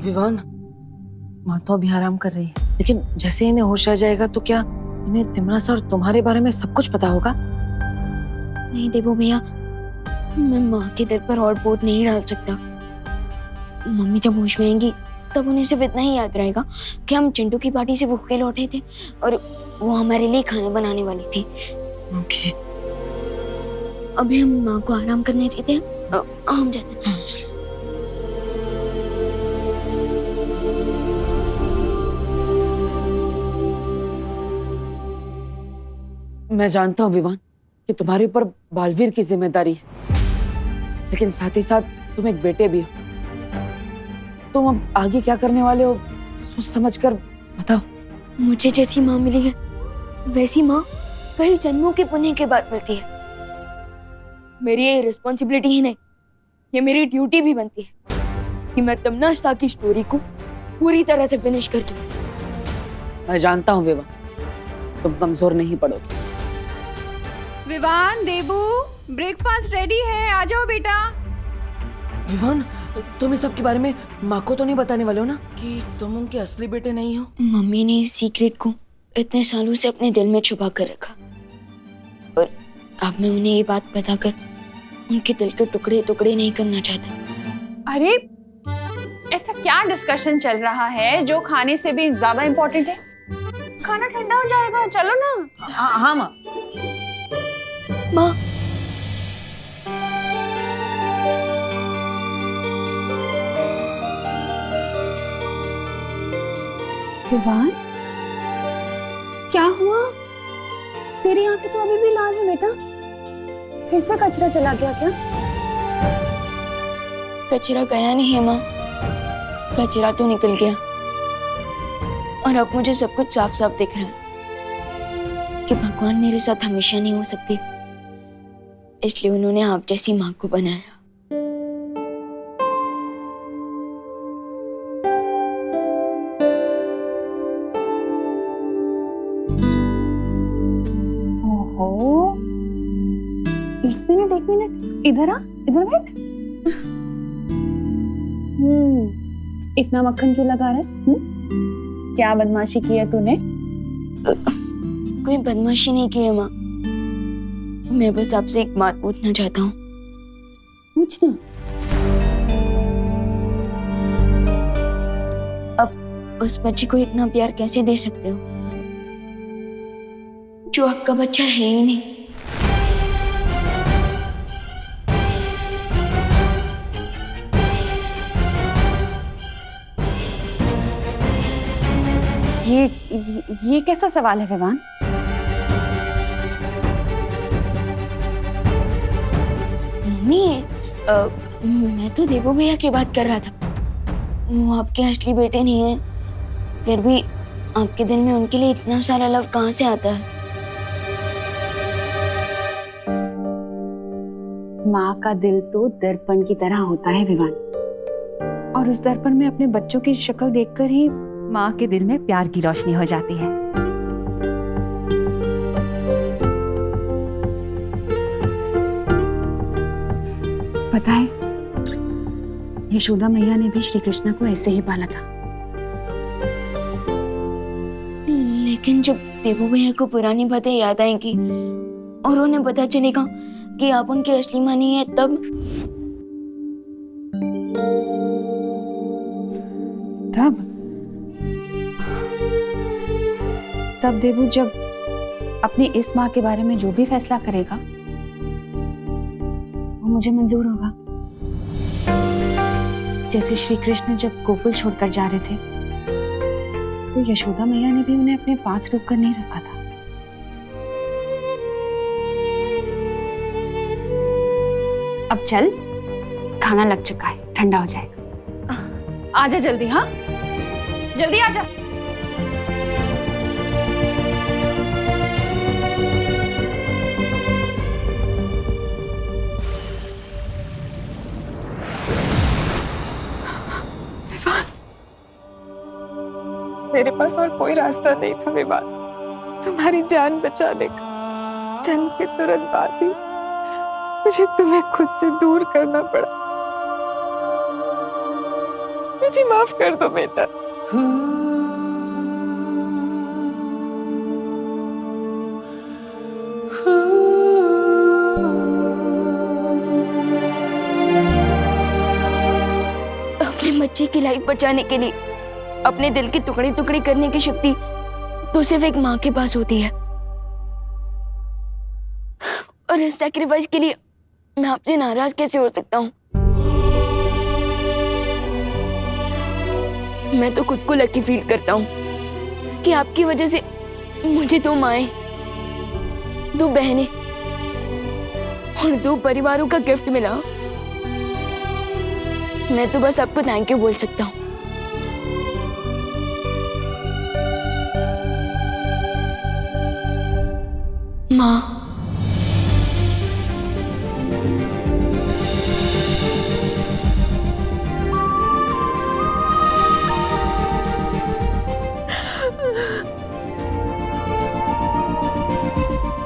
विवान, माँ तो अभी आराम कर रही है, लेकिन जैसे इन्हें होश आ जाएगा तो क्या इन्हें तिमरा सर तुम्हारे बारे में सब कुछ पता होगा? नहीं देवो भैया, मैं माँ के दिल पर और बोझ नहीं डाल सकता। मम्मी जब होश में आएंगी तब उन्हें सिर्फ इतना ही याद रहेगा कि हम चिंटू की पार्टी से भूखे लौटे थे और वो हमारे लिए खाना बनाने वाली थी। ओके। अभी हम माँ को आराम करने देते हैं, हम जाते हैं। मैं जानता हूँ विवान कि तुम्हारे ऊपर बालवीर की जिम्मेदारी है, लेकिन साथ ही साथ तुम एक बेटे भी हो। तुम अब आगे क्या करने वाले हो सोच समझ कर बताओ। मुझे जैसी माँ मिली है वैसी माँ कई जन्मों के पुण्य के बाद मिलती है। मेरी ये रिस्पॉन्सिबिलिटी ही नहीं, ये मेरी ड्यूटी भी बनती है कि मैं तमन्ना शाह की स्टोरी को पूरी तरह से फिनिश कर दूं। मैं जानता हूँ विवान, तुम कमजोर नहीं पड़ोगे। विवान, देबू, ब्रेकफास्ट रेडी है, आ जाओ बेटा। विवान, तुम इस सब के बारे में माँ को तो नहीं बताने वाले हो ना कि तुम उनके असली बेटे नहीं हो? मम्मी ने इस सीक्रेट को इतने सालों से अपने दिल में छुपा कर रखा और अब मैं उन्हें ये बात बताकर उनके दिल के टुकड़े टुकड़े नहीं करना चाहता। अरे ऐसा क्या डिस्कशन चल रहा है जो खाने से भी ज्यादा इम्पोर्टेंट है? खाना ठंडा हो जाएगा, चलो ना। हाँ माँ। माँ, विवान, क्या हुआ? तेरी आंखें तो अभी भी लाल है बेटा। फिर से कचरा चला गया क्या? कचरा गया नहीं है माँ, कचरा तो निकल गया और अब मुझे सब कुछ साफ साफ दिख रहा है कि भगवान मेरे साथ हमेशा नहीं हो सकते, इसलिए उन्होंने आप जैसी माँ को बनाया। ओहो, एक मिनट, इधर आ, इधर बैठ। इतना मक्खन क्यों लगा रहा है? क्या बदमाशी की है तूने? कोई बदमाशी नहीं की है माँ, मैं बस आपसे एक बात पूछना चाहता हूँ। पूछना। अब उस बच्चे को इतना प्यार कैसे दे सकते हो जो आपका बच्चा है ही नहीं? ये कैसा सवाल है विवान? मम्मी, मैं तो देवो भैया की बात कर रहा था। वो आपके असली बेटे नहीं है, फिर भी आपके दिल में उनके लिए इतना सारा लव कहाँ से आता है? माँ का दिल तो दर्पण की तरह होता है विवान, और उस दर्पण में अपने बच्चों की शक्ल देखकर ही माँ के दिल में प्यार की रोशनी हो जाती है। पता है, यशोदा मैया ने भी श्री कृष्ण को ऐसे ही पाला था। लेकिन जब देवो भैया को पुरानी बातें याद आएंगी और उन्हें पता चलेगा कि आप उनकी असली माँ नहीं है, तब देवू जब अपनी इस माँ के बारे में जो भी फैसला करेगा वो मुझे मंजूर होगा। जैसे श्री कृष्ण जब गोकुल छोड़कर जा रहे थे तो यशोदा मैया ने भी उन्हें अपने पास रोक कर नहीं रखा था। अब चल, खाना लग चुका है, ठंडा हो जाएगा। आजा जल्दी, हाँ जल्दी आजा। मेरे पास और कोई रास्ता नहीं था विवान, तुम्हारी जान बचाने का। जन्म के तुरंत बाद ही मुझे तुम्हें खुद से दूर करना पड़ा। मुझे माफ कर दो बेटा। अपने बच्चे की लाइफ बचाने के लिए अपने दिल के टुकड़े टुकड़े करने की शक्ति तो सिर्फ एक माँ के पास होती है। और इस सैक्रिफाइस के लिए मैं आपसे नाराज कैसे हो सकता हूँ? मैं तो खुद को लकी फील करता हूँ कि आपकी वजह से मुझे 2 माएं, 2 बहनें और 2 परिवारों का गिफ्ट मिला। मैं तो बस आपको थैंक यू बोल सकता हूँ। माँ,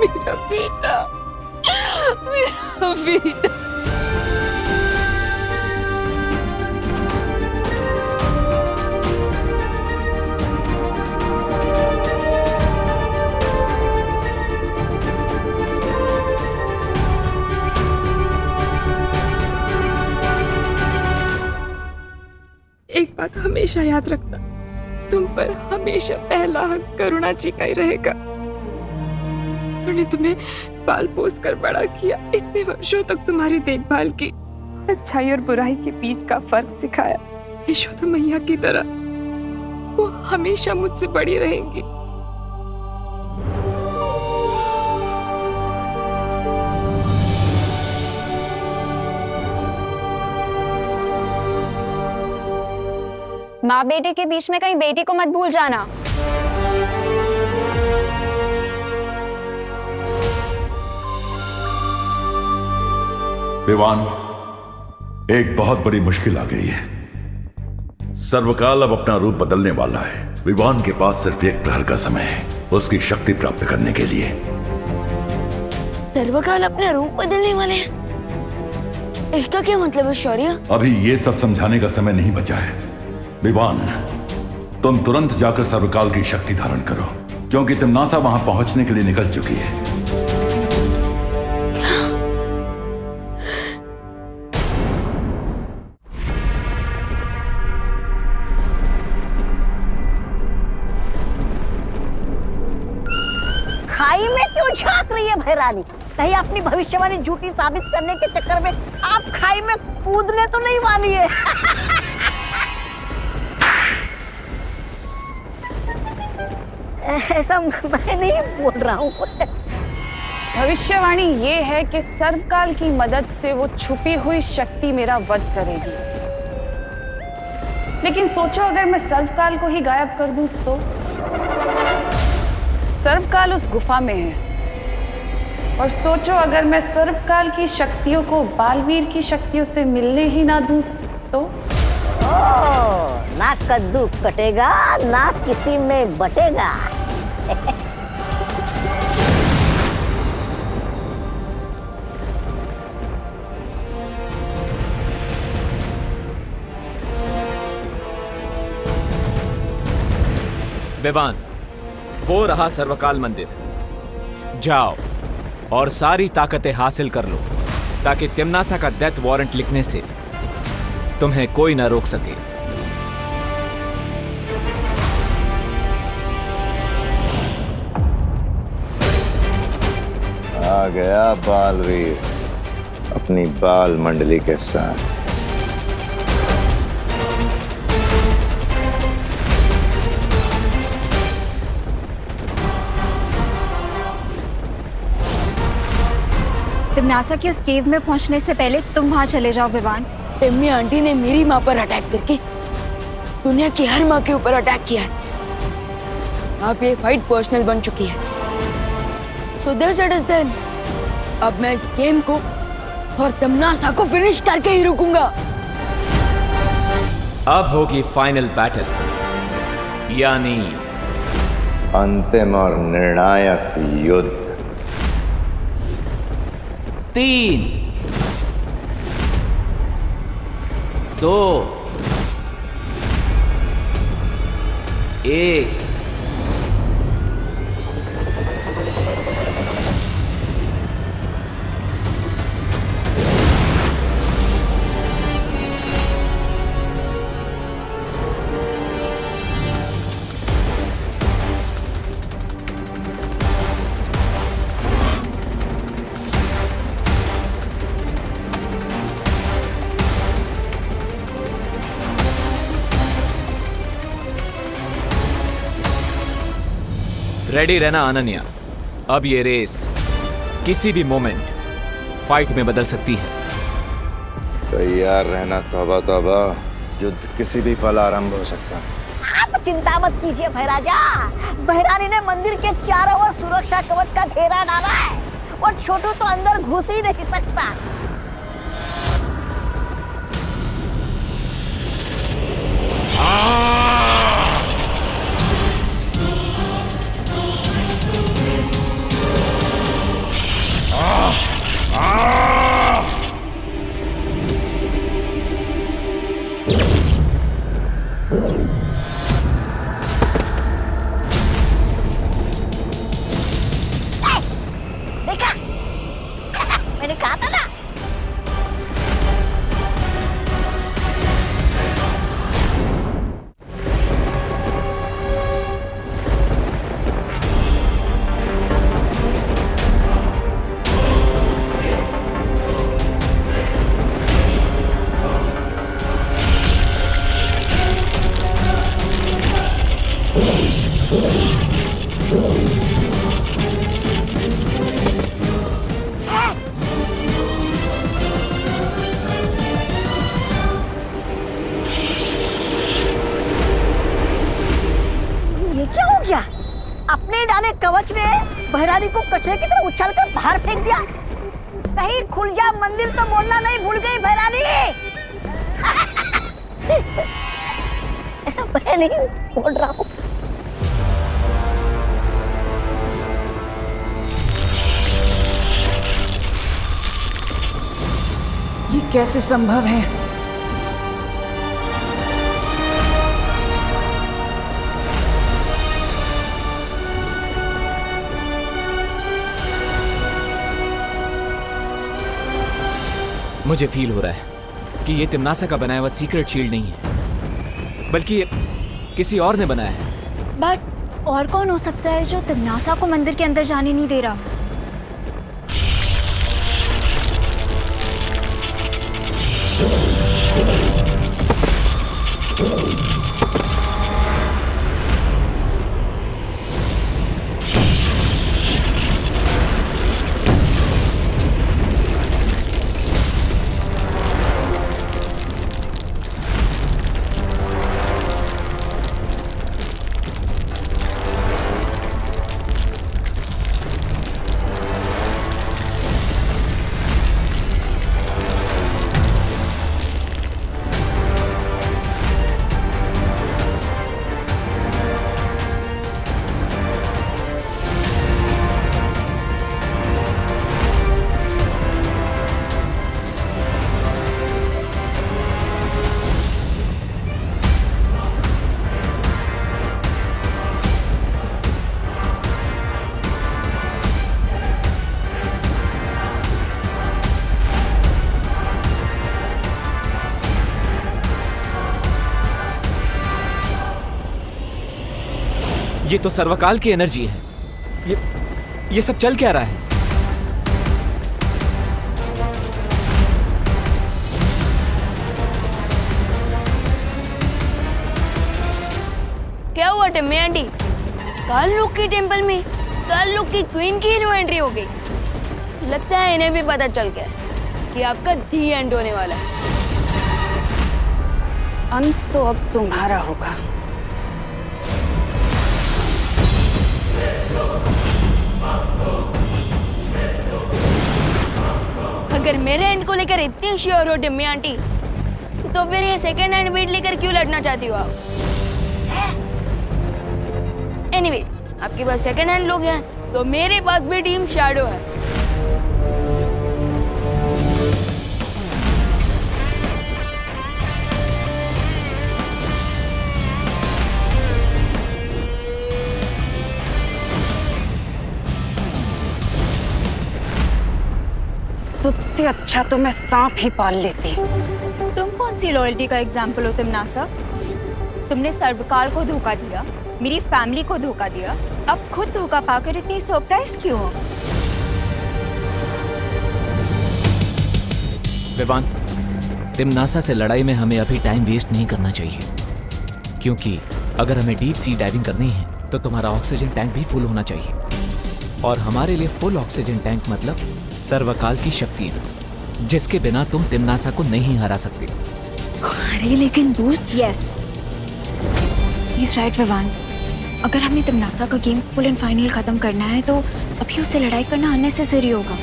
मेरा बेटा, मेरा बेटा। एक बात हमेशा याद रखना, तुम पर हमेशा पहला हक करुणा जी का ही रहेगा। उन्होंने तुम्हें पाल पोस कर बड़ा किया, इतने वर्षों तक तुम्हारी देखभाल की, अच्छाई और बुराई के बीच का फर्क सिखाया। यशोदा मैया की तरह वो हमेशा मुझसे बड़ी रहेंगी। माँ बेटे के बीच में कहीं बेटी को मत भूल जाना। विवान, एक बहुत बड़ी मुश्किल आ गई है। सर्वकाल अब अपना रूप बदलने वाला है। विवान के पास सिर्फ 1 प्रहर का समय है उसकी शक्ति प्राप्त करने के लिए। सर्वकाल अपना रूप बदलने वाले हैं? इसका क्या मतलब है शौर्य? अभी ये सब समझाने का समय नहीं बचा है। विवान, तुम तुरंत जाकर सर्वकाल की शक्ति धारण करो, क्योंकि तिम्नासा वहां पहुंचने के लिए निकल चुकी है। खाई में क्यों झांक रही है भैरानी? कहीं अपनी भविष्यवाणी झूठी साबित करने के चक्कर में आप खाई में कूदने तो नहीं वाली है? ऐसा मैं नहीं बोल रहा हूँ। भविष्यवाणी ये है कि सर्वकाल की मदद से वो छुपी हुई शक्ति मेरा वध करेगी। लेकिन सोचो, अगर मैं सर्वकाल को ही गायब कर दूं तो? सर्वकाल उस गुफा में है। और सोचो, अगर मैं सर्वकाल की शक्तियों को बालवीर की शक्तियों से मिलने ही ना दूं तो? ना कद्दू कटेगा ना किसी में बटेगा। विवान, वो रहा सर्वकाल मंदिर। जाओ और सारी ताकतें हासिल कर लो ताकि तिम्नासा का डेथ वारंट लिखने से तुम्हें कोई ना रोक सके। आ गया बालवीर अपनी बाल मंडली के साथ। तिम्नासा की उस केव में पहुंचने से पहले तुम वहां चले जाओ विवान। एम्मी आंटी ने मेरी माँ पर अटैक करके दुनिया की हर माँ के ऊपर अटैक किया है। अब ये फाइट पर्सनल बन चुकी है। So this it is then. अब मैं इस गेम को और तिम्नासा को फिनिश करके ही रुकूंगा। अब होगी फाइनल बैटल, यानी अंतिम और निर्णायक युद्ध। 3, 2, एक। रेडी रहना अनन्या, अब ये रेस किसी भी मोमेंट फाइट में बदल सकती है। तैयार रहना तौबा तौबा, युद्ध किसी भी पल आरंभ हो सकता है। आप चिंता मत कीजिए भैराजा, भैरानी ने मंदिर के चारों ओर सुरक्षा कवच का घेरा डाला है और छोटू तो अंदर घुस ही नहीं सकता। देखा मैंने कहा था ना। ये क्या हो गया? अपने डाले कवच ने भैरानी को कचरे की तरह उछालकर बाहर फेंक दिया। कहीं खुल जा मंदिर तो बोलना नहीं भूल गई भैरानी। ऐसा मैं नहीं बोल रहा हूँ। ये कैसे संभव है? मुझे फील हो रहा है कि ये तिम्नासा का बनाया हुआ सीक्रेट शील्ड नहीं है, बल्कि ये किसी और ने बनाया है। बट और कौन हो सकता है जो तिम्नासा को मंदिर के अंदर जाने नहीं दे रहा? ये तो सर्वकाल की एनर्जी है। ये सब चल क्या रहा है? क्या हुआ टिम्मी आंटी? कालनुक के टेंपल में कालनुक की क्वीन की न्यू एंट्री हो गई। लगता है इन्हें भी पता चल गया कि आपका दी एंड होने वाला है। अंत तो अब तुम्हारा होगा। अगर मेरे एंड को लेकर इतनी श्योर हो टिम्मी आंटी, तो फिर ये सेकंड हैंड बीट लेकर क्यों लड़ना चाहती हो आप? एनीवेज, आपके पास सेकंड हैंड लोग हैं, तो मेरे पास भी टीम शैडो है। अच्छा तो मैं सांप ही पाल लेती। तुम कौन सी लॉयल्टी का एग्जाम्पल हो तिमनासा? तुमने सर्वकाल को धोखा दिया, मेरी फैमिली को धोखा दिया, अब खुद धोखा पाकर इतनी सरप्राइज क्यों हो? विवान, तिमनासा से लड़ाई में हमें अभी टाइम वेस्ट नहीं करना चाहिए, क्योंकि अगर हमें डीप सी डाइविंग करनी है तो तुम्हारा ऑक्सीजन टैंक भी फुल होना चाहिए, और हमारे लिए फुल ऑक्सीजन टैंक मतलब सर्वकाल की शक्ति, जिसके बिना तुम तिमनासा को नहीं हरा सकते। अरे लेकिन दोस्त, यस, इज राइट विवान। अगर हमें तिमनासा का गेम फुल एंड फाइनल खत्म करना है तो अभी उससे लड़ाई करना अननेसेसरी होगा।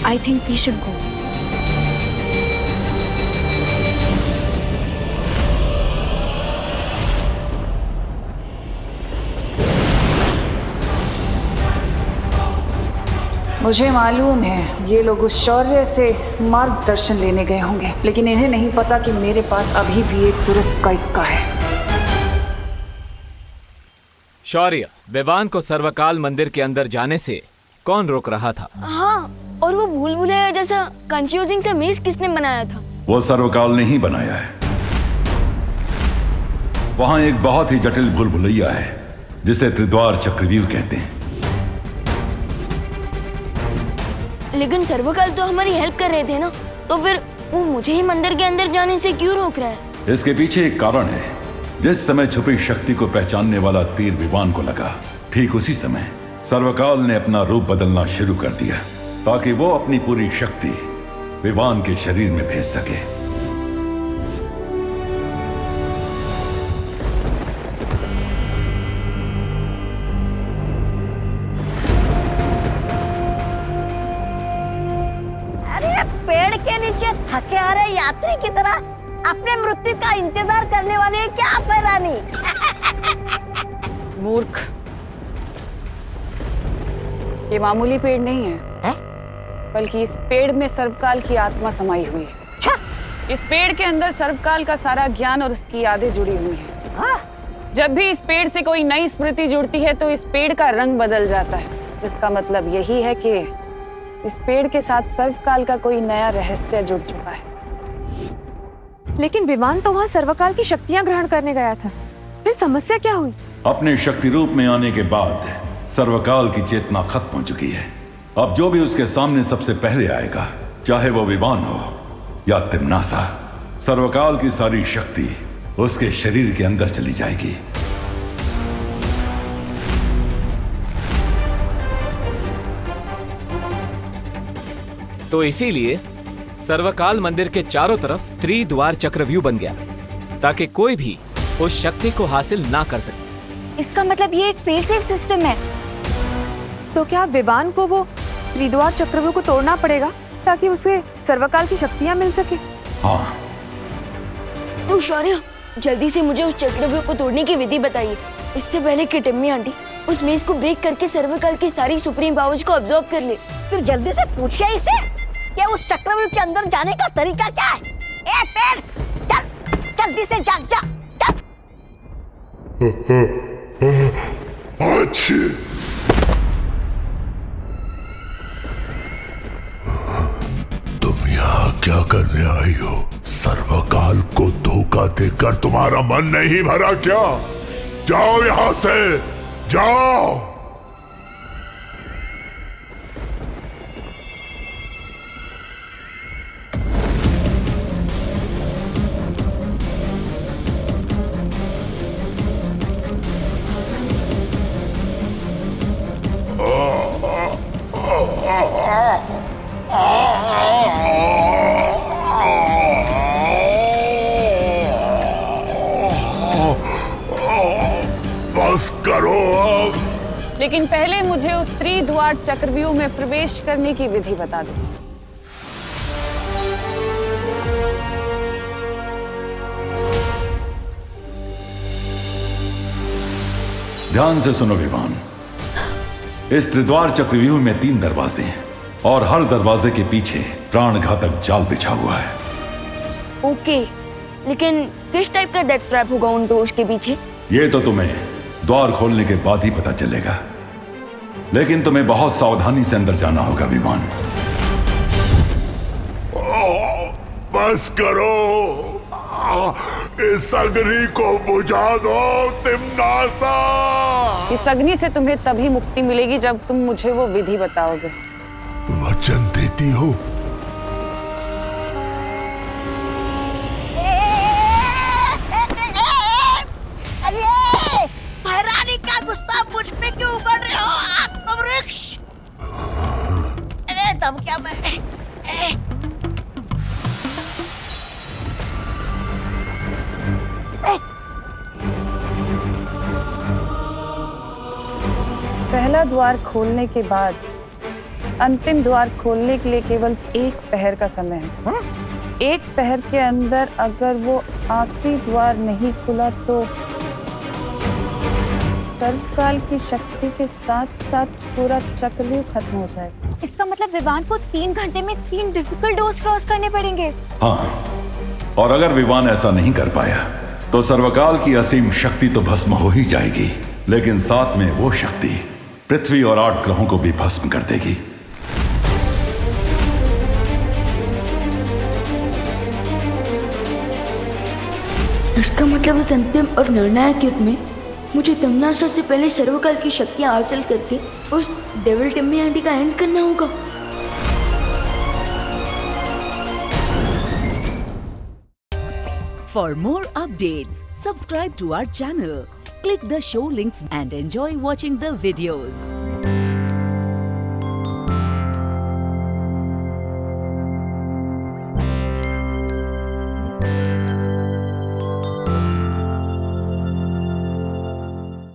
I think we should go. मुझे मालूम है ये लोग उस शौर्य से मार्गदर्शन लेने गए होंगे, लेकिन इन्हें नहीं पता कि मेरे पास अभी भी एक तुरंत का इक्का है। शौर्य, विवान को सर्वकाल मंदिर के अंदर जाने से कौन रोक रहा था? हाँ, और वो भूल भुलैया जैसा कंफ्यूजिंग सा मेज किसने बनाया था? वो सर्वकाल ने ही बनाया है। वहां एक बहुत ही जटिल भूल भुलैया है जिसे त्रिद्वार चक्रव्यूह कहते हैं। लेकिन सर्वकाल तो हमारी हेल्प कर रहे थे ना, तो फिर वो मुझे ही मंदिर के अंदर जाने से क्यों रोक रहा है? इसके पीछे एक कारण है। जिस समय छुपी शक्ति को पहचानने वाला तीर विवान को लगा, ठीक उसी समय सर्वकाल ने अपना रूप बदलना शुरू कर दिया ताकि वो अपनी पूरी शक्ति विवान के शरीर में भेज सके। अरे पेड़ के नीचे थके आ रहे यात्री की तरह अपने मृत्यु का इंतजार करने वाले हैं क्या आप है रानी? मूर्ख, ये मामूली पेड़ नहीं है, बल्कि इस पेड़ में सर्वकाल की आत्मा समाई हुई है। इस पेड़ के अंदर सर्वकाल का सारा ज्ञान और उसकी यादें जुड़ी हुई हैं। जब भी इस पेड़ से कोई नई स्मृति जुड़ती है तो इस पेड़ का रंग बदल जाता है। इसका मतलब यही है कि इस पेड़ के साथ सर्वकाल का कोई नया रहस्य जुड़ चुका है। लेकिन विवान तो वहाँ सर्वकाल की शक्तियाँ ग्रहण करने गया था, फिर समस्या क्या हुई? अपने शक्ति रूप में आने के बाद सर्वकाल की चेतना खत्म हो चुकी है। अब जो भी उसके सामने सबसे पहले आएगा, चाहे वो विवान हो या तिमनासा, सर्वकाल की सारी शक्ति उसके शरीर के अंदर चली जाएगी। तो इसीलिए सर्वकाल मंदिर के चारों तरफ त्रिद्वार चक्रव्यूह बन गया ताकि कोई भी उस शक्ति को हासिल ना कर सके। इसका मतलब ये एक फेल सेफ सिस्टम है। तो क्या विवान को वो त्रिद्वार चक्रव्यूह को तोड़ना पड़ेगा ताकि उसे सर्वकाल की शक्तियाँ मिल सके? हाँ। तो शौर्य, जल्दी से मुझे उस चक्रव्यूह को तोड़ने की विधि बताइए, इससे पहले कि टिम्मी आंटी उस मेज को ब्रेक करके सर्वकाल की सारी सुप्रीम पावर्स को अब्सॉर्ब कर ले। फिर जल्दी से पूछिए इसे कि उस चक्रव्यूह के अंदर जाने का तरीका क्या है। ए पेड़, चल जल्दी से जा जा चल। अच्छी तुम यहाँ क्या करने आई हो? सर्वकाल को धोखा देकर तुम्हारा मन नहीं भरा क्या? जाओ यहाँ से, जाओ। बस करो अब। लेकिन पहले मुझे उस त्रिद्वार चक्रव्यूह में प्रवेश करने की विधि बता दो। ध्यान से सुनो विवान, इस त्रिद्वार चक्रव्यूह में 3 दरवाजे हैं और हर दरवाजे के पीछे प्राणघातक जाल बिछा हुआ है। ओके, लेकिन किस टाइप का डेथ ट्रैप होगा उन डोर्स के पीछे? ये तो तुम्हें द्वार खोलने के बाद ही पता चलेगा, लेकिन तुम्हें बहुत सावधानी से अंदर जाना होगा विवान। बस करो। इस अग्नि को बुझा दो तिमनासा। इस अग्नि से तुम्हें तभी मुक्ति मिलेगी जब तुम मुझे वो विधि बताओगे। वचन देती हो? अरे महारानी का गुस्सा मुझ पे क्यों उगल रहे हो आत्मवृक्ष? अरे तब क्या मैं पहला द्वार खोलने के बाद अंतिम द्वार खोलने के लिए केवल 1 पहर का समय है। 1 पहर के अंदर अगर वो आखिरी द्वार नहीं खुला तो सर्वकाल की शक्ति के साथ साथ पूरा चक्रव्यूह खत्म हो जाएगा। इसका मतलब विवान को 3 घंटे में 3 डिफिकल्ट डोर्स क्रॉस करने पड़ेंगे। हाँ, और अगर विवान ऐसा नहीं कर पाया तो सर्वकाल की असीम शक्ति तो भस्म हो ही जाएगी, लेकिन साथ में वो शक्ति पृथ्वी और 8 ग्रहों को भी भस्म कर देगी। इसका मतलब इस अंतिम और निर्णायक युद्ध में मुझे तमनासा से पहले सर्वकाल की शक्तियां हासिल करके उस डेविल टिम्मी आंटी का एंड करना होगा। For more updates, subscribe to our channel, click the show links and enjoy watching the videos.